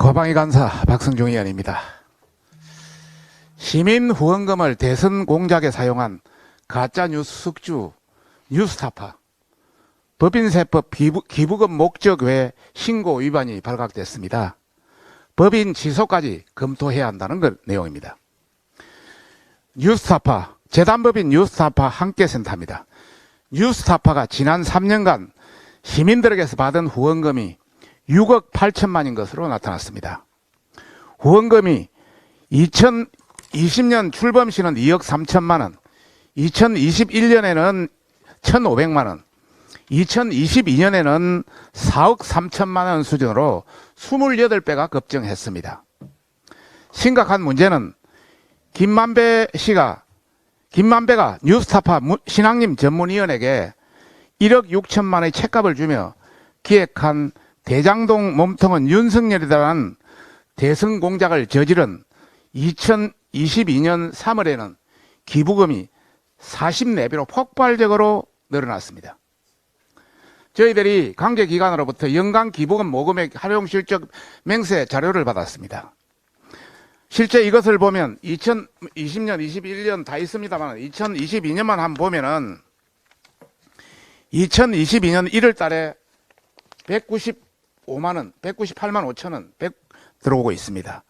거방위 간사 박성중 의원입니다. 시민 후원금을 대선 공작에 사용한 가짜 뉴스 숙주 뉴스타파 법인세법 기부금 목적 외 신고 위반이 발각됐습니다. 법인 취소까지 검토해야 한다는 내용입니다. 뉴스타파, 재단법인 뉴스타파 함께센터입니다. 뉴스타파가 지난 3년간 시민들에게서 받은 후원금이 6억 8천만인 것으로 나타났습니다. 후원금이 2020년 출범 시는 2억 3천만 원, 2021년에는 1,500만 원, 2022년에는 4억 3천만 원 수준으로 28배가 급증했습니다. 심각한 문제는 김만배가 뉴스타파 신앙림 전문위원에게 1억 6천만 원의 책값을 주며 기획한 대장동 몸통은 윤석열이라는 대선 공작을 저지른 2022년 3월에는 기부금이 44배로 폭발적으로 늘어났습니다. 저희들이 관계기관으로부터 연간 기부금 모금액 활용 실적 맹세 자료를 받았습니다. 실제 이것을 보면 2020년, 21년 다 있습니다만 2022년만 한번 보면은 2022년 1월 달에 198만 5천 원 들어오고 있습니다.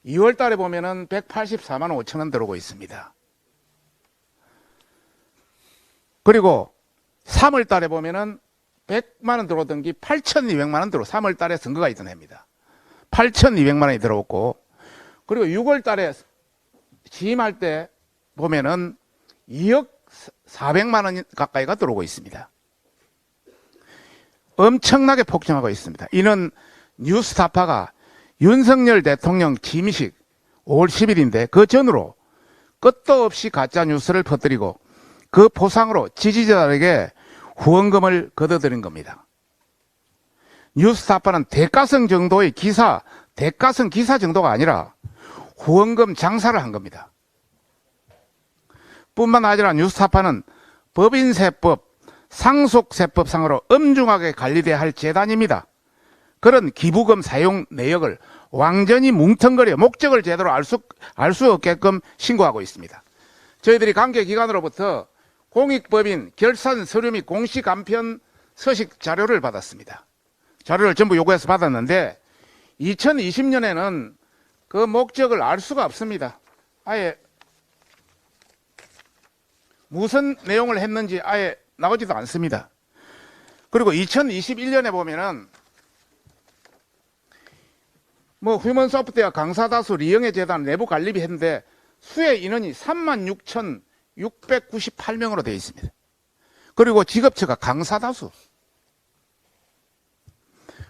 2월 달에 보면은 184만 5천 원 들어오고 있습니다. 그리고 3월 달에 보면은 100만 원 들어오던 게 8,200만 원 3월 달에 선거가 있던 해입니다. 8,200만 원이 들어왔고, 그리고 6월 달에 취임할 때 보면은 2억 400만 원 가까이가 들어오고 있습니다. 엄청나게 폭증하고 있습니다. 이는 뉴스타파가 윤석열 대통령 취임식 5월 10일인데 그 전으로 끝도 없이 가짜 뉴스를 퍼뜨리고 그 보상으로 지지자들에게 후원금을 걷어들인 겁니다. 뉴스타파는 대가성 기사 정도가 아니라 후원금 장사를 한 겁니다. 뿐만 아니라 뉴스타파는 법인세법, 상속세법상으로 엄중하게 관리돼야 할 재단입니다. 그런 기부금 사용 내역을 완전히 뭉텅거려 목적을 제대로 알 수 없게끔 신고하고 있습니다. 저희들이 관계기관으로부터 공익법인 결산 서류 및 공시간편 서식 자료를 받았습니다. 자료를 전부 요구해서 받았는데 2020년에는 그 목적을 알 수가 없습니다. 아예 무슨 내용을 했는지 아예 나오지도 않습니다. 그리고 2021년에 보면은 휴먼소프트웨어 강사다수 리영애 재단 내부 관리비 했는데 수혜 인원이 36,698명으로 되어 있습니다. 그리고 직업처가 강사다수.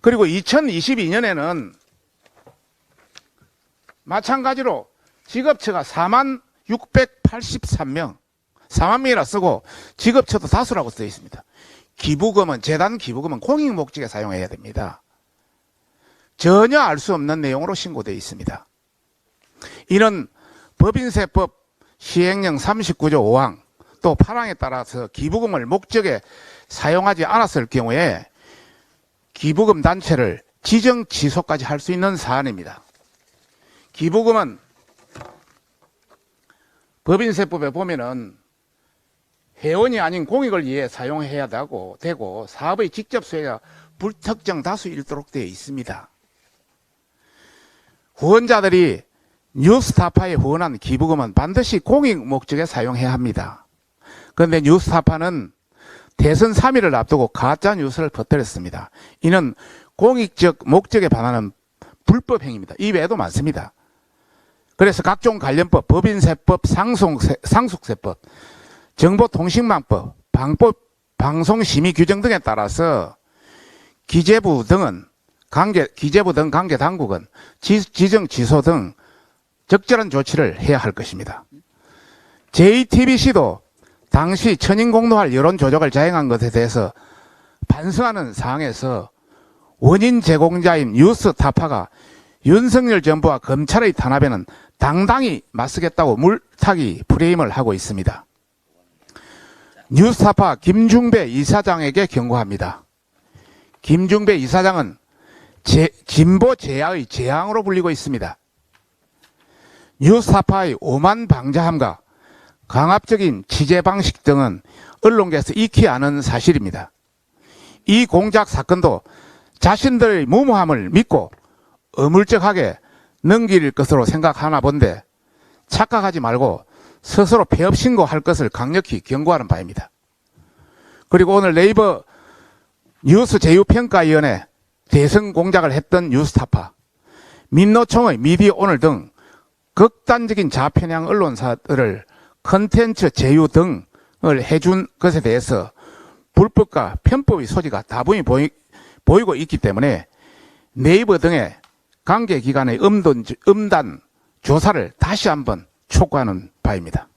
그리고 2022년에는 마찬가지로 직업처가 46,683명, 4만 명이라 쓰고 직업처도 다수라고 쓰여 있습니다. 재단 기부금은 공익 목적에 사용해야 됩니다. 전혀 알 수 없는 내용으로 신고되어 있습니다. 이는 법인세법 시행령 39조 5항 또 8항에 따라서 기부금을 목적에 사용하지 않았을 경우에 기부금 단체를 지정 취소까지 할 수 있는 사안입니다. 기부금은 법인세법에 보면은 회원이 아닌 공익을 위해 사용해야 되고 사업의 직접 수혜가 불특정 다수일도록 되어 있습니다. 후원자들이 뉴스타파에 후원한 기부금은 반드시 공익 목적에 사용해야 합니다. 그런데 뉴스타파는 대선 3일을 앞두고 가짜 뉴스를 퍼뜨렸습니다. 이는 공익적 목적에 반하는 불법 행위입니다. 이 외에도 많습니다. 그래서 각종 관련법, 법인세법, 상속세법, 정보통신망법, 방송심의 규정 등에 따라서 기재부 등 관계 당국은 지정 취소 등 적절한 조치를 해야 할 것입니다. JTBC도 당시 천인공노할 여론 조작을 자행한 것에 대해서 반성하는 사항에서 원인 제공자인 뉴스타파가 윤석열 정부와 검찰의 탄압에는 당당히 맞서겠다고 물타기 프레임을 하고 있습니다. 뉴스타파 김중배 이사장에게 경고합니다. 김중배 이사장은 진보 제야의 재앙으로 불리고 있습니다. 뉴스타파의 오만 방자함과 강압적인 취재 방식 등은 언론계에서 익히 아는 사실입니다. 이 공작 사건도 자신들의 무모함을 믿고 어물쩍하게 넘길 것으로 생각하나 본데 착각하지 말고 스스로 폐업 신고할 것을 강력히 경고하는 바입니다. 그리고 오늘 네이버 뉴스 제휴평가위원회 대선 공작을 했던 뉴스타파, 민노총의 미디어오늘 등 극단적인 좌편향 언론사들을 컨텐츠 제휴 등을 해준 것에 대해서 불법과 편법의 소지가 다분히 보이고 있기 때문에 네이버 등의 관계기관의 음단 조사를 다시 한번 촉구하는 바입니다.